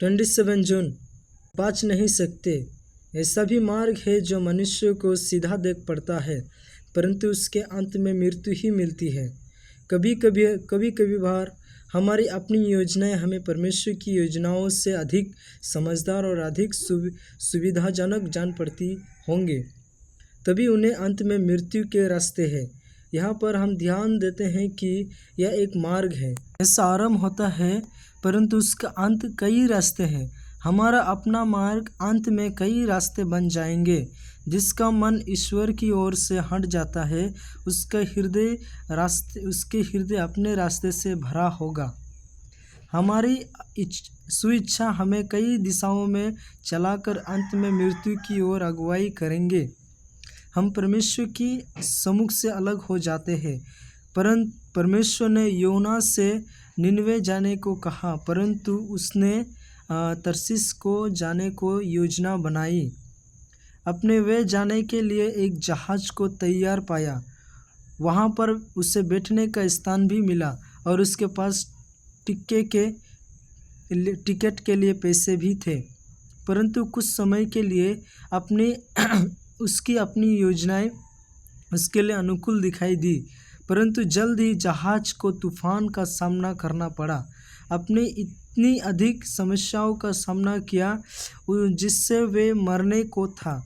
27 जून बच नहीं सकते। ऐसा भी मार्ग है जो मनुष्य को सीधा देख पड़ता है, परंतु उसके अंत में मृत्यु ही मिलती है। कभी बार हमारी अपनी योजनाएं हमें परमेश्वर की योजनाओं से अधिक समझदार और अधिक सुविधाजनक जान पड़ती होंगे, तभी उन्हें अंत में मृत्यु के रास्ते हैं। यहाँ पर हम ध्यान देते हैं कि यह एक मार्ग है, ऐसा आरंभ होता है परंतु उसका अंत कई रास्ते हैं। हमारा अपना मार्ग अंत में कई रास्ते बन जाएंगे। जिसका मन ईश्वर की ओर से हट जाता है उसके हृदय अपने रास्ते से भरा होगा। हमारी स्वेच्छा हमें कई दिशाओं में चलाकर अंत में मृत्यु की ओर अगुवाई करेंगे। हम परमेश्वर की सम्मुख से अलग हो जाते हैं। परंतु परमेश्वर ने योना से निनवे जाने को कहा, परंतु उसने तरसीस को जाने को योजना बनाई। अपने वे जाने के लिए एक जहाज को तैयार पाया। वहाँ पर उसे बैठने का स्थान भी मिला और उसके पास टिकट के लिए पैसे भी थे, परंतु कुछ समय के लिए उसकी अपनी योजनाएं उसके लिए अनुकूल दिखाई दी, परंतु जल्द ही जहाज को तूफान का सामना करना पड़ा। अपने इतनी अधिक समस्याओं का सामना किया जिससे वे मरने को था।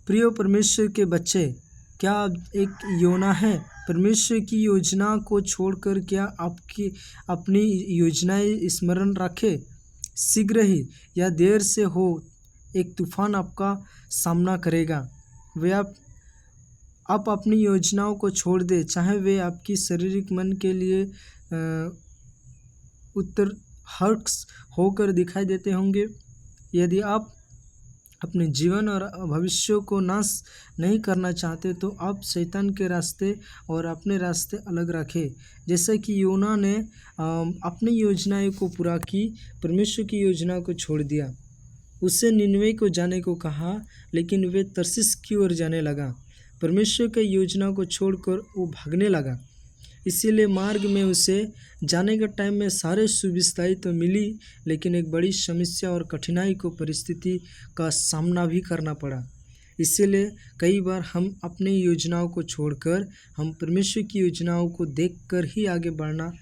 प्रिय परमेश्वर के बच्चे, क्या आप एक योना है? परमेश्वर की योजना को छोड़कर क्या आपकी अपनी योजनाएं स्मरण रखें? शीघ्र ही या देर से हो, एक तूफान आपका सामना करेगा। आप अपनी योजनाओं को छोड़ दें, चाहे वे आपकी शारीरिक मन के लिए हर्ट्स होकर दिखाई देते होंगे। यदि आप अपने जीवन और भविष्य को नाश नहीं करना चाहते तो आप शैतान के रास्ते और अपने रास्ते अलग रखें। जैसे कि योना ने अपनी योजनाएं को पूरा की, परमेश्वर की योजना को छोड़ दिया। उसे निनवे को जाने को कहा, लेकिन वे तरसीस की ओर जाने लगा। परमेश्वर की योजना को छोड़कर वो भागने लगा। इसीलिए मार्ग में उसे जाने के टाइम में सारे सुविधाएं तो मिली, लेकिन एक बड़ी समस्या और कठिनाई को परिस्थिति का सामना भी करना पड़ा। इसीलिए कई बार हम अपनी योजनाओं को छोड़कर हम परमेश्वर की योजनाओं को देखकर ही आगे बढ़ना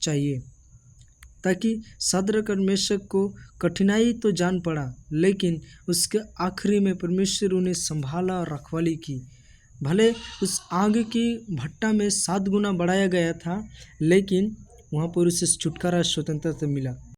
चाहिए, ताकि शद्रक और मेशक को कठिनाई तो जान पड़ा, लेकिन उसके आखिरी में परमेश्वर उन्हें संभाला और रखवाली की। भले उस आग की भट्टा में 7 गुना बढ़ाया गया था, लेकिन वहाँ पर उसे छुटकारा स्वतंत्रता मिला।